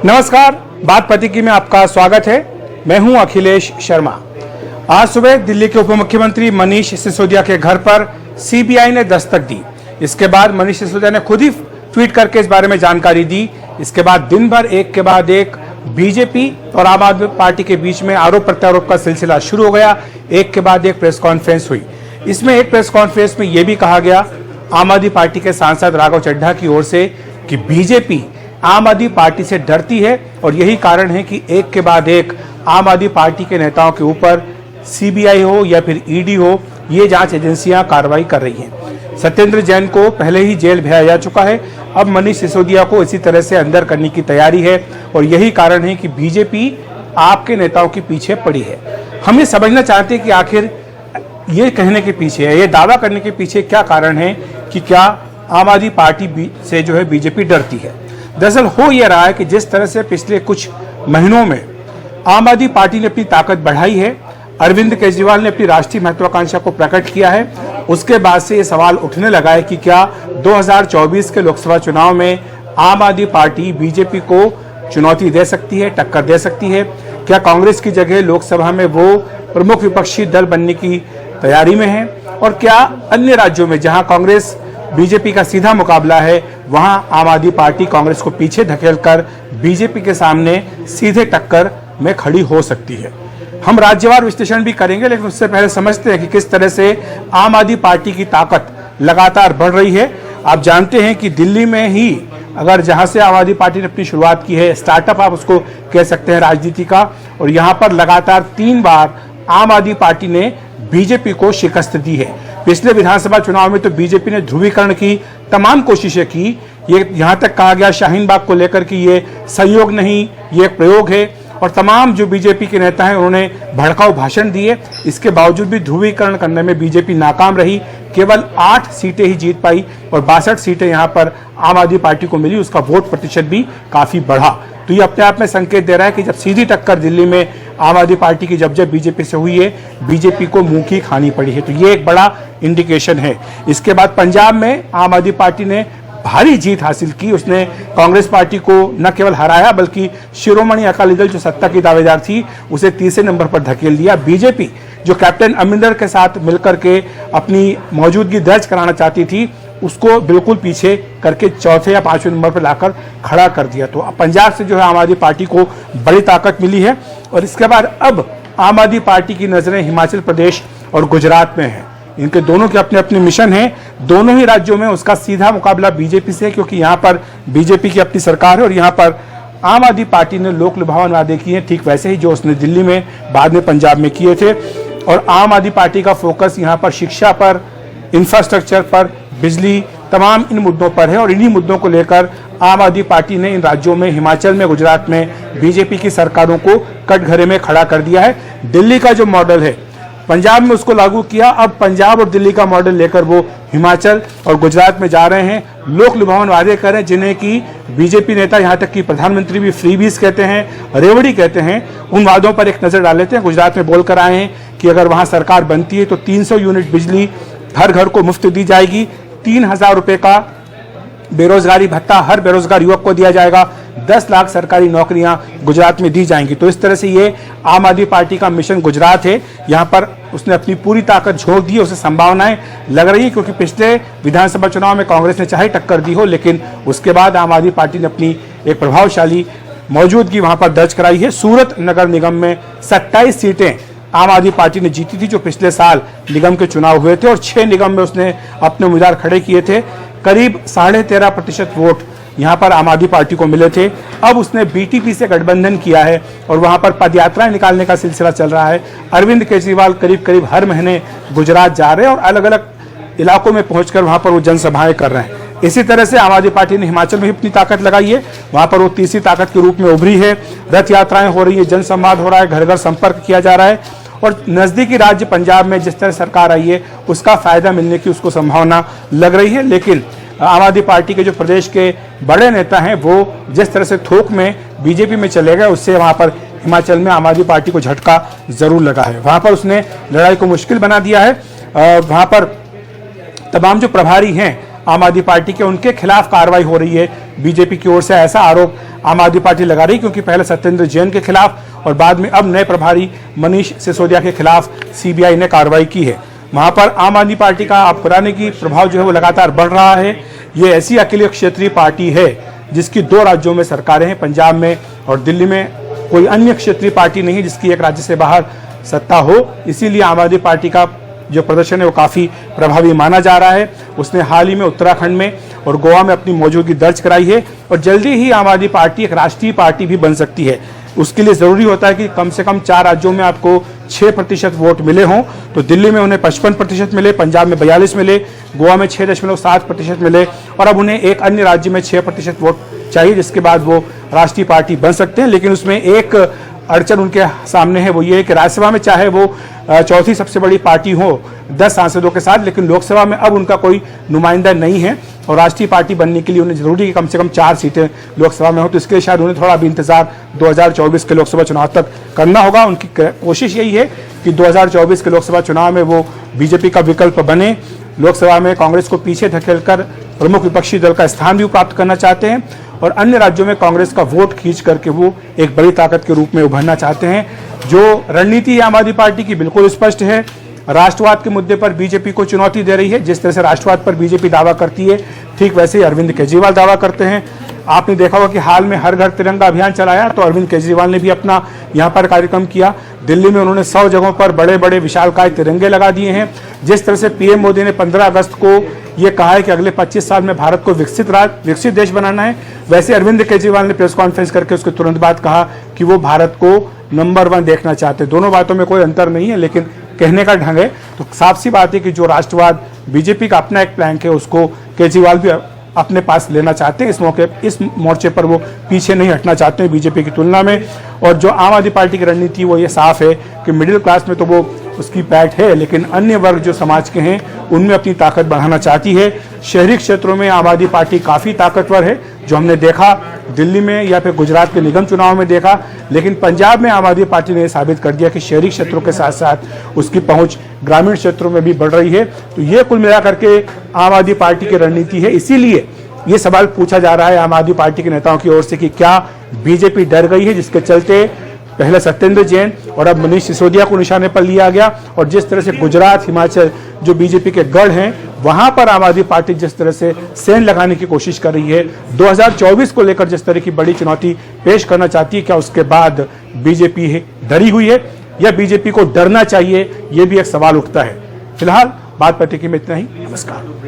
नमस्कार, बात पथिकी में आपका स्वागत है। मैं हूं अखिलेश शर्मा। आज सुबह दिल्ली के उप मुख्यमंत्री मनीष सिसोदिया के घर पर सीबीआई ने दस्तक दी। इसके बाद मनीष सिसोदिया ने खुद ही ट्वीट करके इस बारे में जानकारी दी। इसके बाद दिन भर एक के बाद एक बीजेपी और आम आदमी पार्टी के बीच में आरोप प्रत्यारोप का सिलसिला शुरू हो गया। एक के बाद एक प्रेस कॉन्फ्रेंस हुई। इसमें एक प्रेस कॉन्फ्रेंस में यह भी कहा गया आम आदमी पार्टी के सांसद राघव चड्ढा की ओर से कि बीजेपी आम आदमी पार्टी से डरती है और यही कारण है कि एक के बाद एक आम आदमी पार्टी के नेताओं के ऊपर सीबीआई हो या फिर ईडी हो, ये जांच एजेंसियां कार्रवाई कर रही हैं। सत्येंद्र जैन को पहले ही जेल भेजा जा चुका है। अब मनीष सिसोदिया को इसी तरह से अंदर करने की तैयारी है और यही कारण है कि बीजेपी आपके नेताओं के पीछे पड़ी है। हम ये समझना चाहते हैं कि आखिर ये कहने के पीछे, ये दावा करने के पीछे क्या कारण है कि क्या आम आदमी पार्टी से जो है बीजेपी डरती है। दरअसल हो यह रहा है कि जिस तरह से पिछले कुछ महीनों में आम आदमी पार्टी ने अपनी ताकत बढ़ाई है, अरविंद केजरीवाल ने अपनी राष्ट्रीय महत्वाकांक्षा को प्रकट किया है, उसके बाद से ये सवाल उठने लगा है कि क्या 2024 के लोकसभा चुनाव में आम आदमी पार्टी बीजेपी को चुनौती दे सकती है, टक्कर दे सकती है। क्या कांग्रेस की जगह लोकसभा में वो प्रमुख विपक्षी दल बनने की तैयारी में है, और क्या अन्य राज्यों में जहां कांग्रेस बीजेपी का सीधा मुकाबला है वहां आम आदमी पार्टी कांग्रेस को पीछे धकेलकर बीजेपी के सामने सीधे टक्कर में खड़ी हो सकती है। हम राज्यवार विश्लेषण भी करेंगे, लेकिन उससे पहले समझते हैं कि किस तरह से आम आदमी पार्टी की ताकत लगातार बढ़ रही है। आप जानते हैं कि दिल्ली में ही अगर जहां से आम आदमी पार्टी ने अपनी शुरुआत की है, स्टार्टअप आप उसको कह सकते हैं राजनीति का, और यहां पर लगातार 3 बार आम आदमी पार्टी ने बीजेपी को शिकस्त दी है। पिछले विधानसभा चुनाव में तो बीजेपी ने ध्रुवीकरण की तमाम कोशिशें की। ये यहां तक कहा गया शाहीन बाग को लेकर कि ये संयोग नहीं, ये एक प्रयोग है, और तमाम जो बीजेपी के नेता हैं उन्होंने भड़काऊ भाषण दिए। इसके बावजूद भी ध्रुवीकरण करने में बीजेपी नाकाम रही। केवल 8 सीटें ही जीत पाई और 62 सीटें यहां पर आम आदमी पार्टी को मिली। उसका वोट प्रतिशत भी काफी बढ़ा। तो ये अपने आप में संकेत दे रहा है कि जब सीधी टक्कर दिल्ली में आम आदमी पार्टी की जब बीजेपी से हुई है, बीजेपी को मुंह की खानी पड़ी है। तो ये एक बड़ा इंडिकेशन है। इसके बाद पंजाब में आम आदमी पार्टी ने भारी जीत हासिल की। उसने कांग्रेस पार्टी को न केवल हराया बल्कि शिरोमणि अकाली दल जो सत्ता की दावेदार थी उसे तीसरे नंबर पर धकेल दिया। बीजेपी जो कैप्टन अमरिंदर के साथ मिलकर के अपनी मौजूदगी दर्ज कराना चाहती थी, उसको बिल्कुल पीछे करके चौथे या 5वें नंबर पर लाकर खड़ा कर दिया। तो पंजाब से जो है आम आदमी पार्टी को बड़ी ताकत मिली है। और इसके बाद अब आम आदमी पार्टी की नजरें हिमाचल प्रदेश और गुजरात में है। इनके दोनों के अपने अपने मिशन हैं। दोनों ही राज्यों में उसका सीधा मुकाबला बीजेपी से है, क्योंकि यहाँ पर बीजेपी की अपनी सरकार है और यहाँ पर आम आदमी पार्टी ने लोक लुभावन वादे किए हैं, ठीक वैसे ही जो उसने दिल्ली में बाद में पंजाब में किए थे। और आम आदमी पार्टी का फोकस यहाँ पर शिक्षा पर, इंफ्रास्ट्रक्चर पर, बिजली, तमाम इन मुद्दों पर है। और इन्हीं मुद्दों को लेकर आम आदमी पार्टी ने इन राज्यों में, हिमाचल में, गुजरात में बीजेपी की सरकारों को कटघरे में खड़ा कर दिया है। दिल्ली का जो मॉडल है पंजाब में उसको लागू किया। अब पंजाब और दिल्ली का मॉडल लेकर वो हिमाचल और गुजरात में जा रहे हैं। लोक लुभावन वादे करें जिन्हें कि बीजेपी नेता, यहाँ तक कि प्रधानमंत्री भी फ्रीबीज कहते हैं, रेवड़ी कहते हैं। उन वादों पर एक नजर डाल लेते हैं। गुजरात में बोलकर आए हैं कि अगर वहां सरकार बनती है तो 300 यूनिट बिजली हर घर को मुफ्त दी जाएगी। 3000 रुपए का बेरोजगारी भत्ता हर बेरोजगार युवक को दिया जाएगा। 10 लाख सरकारी नौकरियां गुजरात में दी जाएंगी। तो इस तरह से ये आम आदमी पार्टी का मिशन गुजरात है। यहाँ पर उसने अपनी पूरी ताकत झोंक दी। उसे संभावनाएं लग रही है, क्योंकि पिछले विधानसभा चुनाव में कांग्रेस ने चाहे टक्कर दी हो, लेकिन उसके बाद आम आदमी पार्टी ने अपनी एक प्रभावशाली मौजूदगी वहां पर दर्ज कराई है। सूरत नगर निगम में 27 सीटें आम आदमी पार्टी ने जीती थी जो पिछले साल निगम के चुनाव हुए थे, और 6 निगम में उसने अपने उम्मीदवार खड़े किए थे। करीब 13.5% वोट यहाँ पर आम आदमी पार्टी को मिले थे। अब उसने बीटीपी से गठबंधन किया है और वहाँ पर पदयात्राएं निकालने का सिलसिला चल रहा है। अरविंद केजरीवाल करीब करीब हर महीने गुजरात जा रहे हैं और अलग अलग इलाकों में पहुंचकर वहाँ पर वो जनसभाएं कर रहे हैं। इसी तरह से आम आदमी पार्टी ने हिमाचल में भी अपनी ताकत लगाई है। वहाँ पर वो तीसरी ताकत के रूप में उभरी है। रथ यात्राएं हो रही है, जनसंवाद हो रहा है, घर घर संपर्क किया जा रहा है। और नजदीकी राज्य पंजाब में जिस तरह सरकार आई है उसका फायदा मिलने की उसको संभावना लग रही है। लेकिन आम आदमी पार्टी के जो प्रदेश के बड़े नेता हैं वो जिस तरह से थोक में बीजेपी में चले गए, उससे वहां पर हिमाचल में आम आदमी पार्टी को झटका जरूर लगा है। वहां पर उसने लड़ाई को मुश्किल बना दिया है। वहां पर तमाम जो प्रभारी हैं आम आदमी पार्टी के, उनके खिलाफ कार्रवाई हो रही है। बीजेपी की ओर से ऐसा आरोप आम आदमी पार्टी लगा रही, क्योंकि पहले सत्येंद्र जैन के खिलाफ और बाद में अब नए प्रभारी मनीष सिसोदिया के खिलाफ सीबीआई ने कार्रवाई की है। वहां पर आम आदमी पार्टी का आप पुराने की प्रभाव जो है वो लगातार बढ़ रहा है। ये ऐसी अकेली क्षेत्रीय पार्टी है जिसकी 2 राज्यों में सरकारें हैं, पंजाब में और दिल्ली में। कोई अन्य क्षेत्रीय पार्टी नहीं जिसकी एक राज्य से बाहर सत्ता हो। इसीलिए आम आदमी पार्टी का जो प्रदर्शन है वो काफ़ी प्रभावी माना जा रहा है। उसने हाल ही में उत्तराखंड में और गोवा में अपनी मौजूदगी दर्ज कराई है और जल्दी ही आम आदमी पार्टी एक राष्ट्रीय पार्टी भी बन सकती है। उसके लिए ज़रूरी होता है कि कम से कम 4 राज्यों में आपको 6% वोट मिले हों। तो दिल्ली में उन्हें 55% मिले, पंजाब में 42 मिले, गोवा में 6.7% मिले और अब उन्हें एक अन्य राज्य में 6% वोट चाहिए, जिसके बाद वो राष्ट्रीय पार्टी बन सकते हैं। लेकिन उसमें एक अड़चन उनके सामने है, वो ये है कि राज्यसभा में चाहे वो चौथी सबसे बड़ी पार्टी हो 10 सांसदों के साथ, लेकिन लोकसभा में अब उनका कोई नुमाइंदा नहीं है और राष्ट्रीय पार्टी बनने के लिए उन्हें जरूरी है कि कम से कम 4 सीटें लोकसभा में हो। तो इसके लिए शायद उन्हें थोड़ा भी इंतजार 2024 के लोकसभा चुनाव तक करना होगा। उनकी कोशिश यही है कि 2024 के लोकसभा चुनाव में वो बीजेपी का विकल्प बने। लोकसभा में कांग्रेस को पीछे धकेलकर प्रमुख विपक्षी दल का स्थान भी प्राप्त करना चाहते हैं और अन्य राज्यों में कांग्रेस का वोट खींच करके वो एक बड़ी ताकत के रूप में उभरना चाहते हैं। जो रणनीति है आम आदमी पार्टी की बिल्कुल स्पष्ट है। राष्ट्रवाद के मुद्दे पर बीजेपी को चुनौती दे रही है। जिस तरह से राष्ट्रवाद पर बीजेपी दावा करती है, ठीक वैसे ही अरविंद केजरीवाल दावा करते हैं। आपने देखा होगा कि हाल में हर घर तिरंगा अभियान चलाया, तो अरविंद केजरीवाल ने भी अपना यहाँ पर कार्यक्रम किया। दिल्ली में उन्होंने 100 जगहों पर बड़े बड़े विशालकाय तिरंगे लगा दिए हैं। जिस तरह से पीएम मोदी ने 15 अगस्त को ये कहा है कि अगले 25 साल में भारत को विकसित देश बनाना है, वैसे अरविंद केजरीवाल ने प्रेस कॉन्फ्रेंस करके उसके तुरंत बाद कहा कि वो भारत को नंबर 1 देखना चाहते हैं। दोनों बातों में कोई अंतर नहीं है, लेकिन कहने का ढंग है। तो साफ सी बात है कि जो राष्ट्रवाद बीजेपी का अपना एक प्लान है, उसको केजरीवाल भी अपने पास लेना चाहते हैं। इस मोर्चे पर वो पीछे नहीं हटना चाहते हैं बीजेपी की तुलना में। और जो आम आदमी पार्टी की रणनीति वो ये साफ है कि मिडिल क्लास में तो वो उसकी पैठ है, लेकिन अन्य वर्ग जो समाज के हैं उनमें अपनी ताकत बढ़ाना चाहती है। शहरी क्षेत्रों में आम आदमी पार्टी काफ़ी ताकतवर है, जो हमने देखा दिल्ली में या फिर गुजरात के निगम चुनाव में देखा। लेकिन पंजाब में आम आदमी पार्टी ने साबित कर दिया कि शहरी क्षेत्रों के साथ साथ उसकी पहुंच ग्रामीण क्षेत्रों में भी बढ़ रही है। तो ये कुल मिलाकर के आम आदमी पार्टी की रणनीति है। इसीलिए ये सवाल पूछा जा रहा है आम आदमी पार्टी के नेताओं की ओर से कि क्या बीजेपी डर गई है, जिसके चलते पहले सत्येंद्र जैन और अब मनीष सिसोदिया को निशाने पर लिया गया। और जिस तरह से गुजरात, हिमाचल जो बीजेपी के गढ़ हैं, वहां पर आम आदमी पार्टी जिस तरह से सेंध लगाने की कोशिश कर रही है, 2024 को लेकर जिस तरह की बड़ी चुनौती पेश करना चाहती है, क्या उसके बाद बीजेपी डरी हुई है या बीजेपी को डरना चाहिए, ये भी एक सवाल उठता है। फिलहाल बात पट्टी में इतना ही। नमस्कार।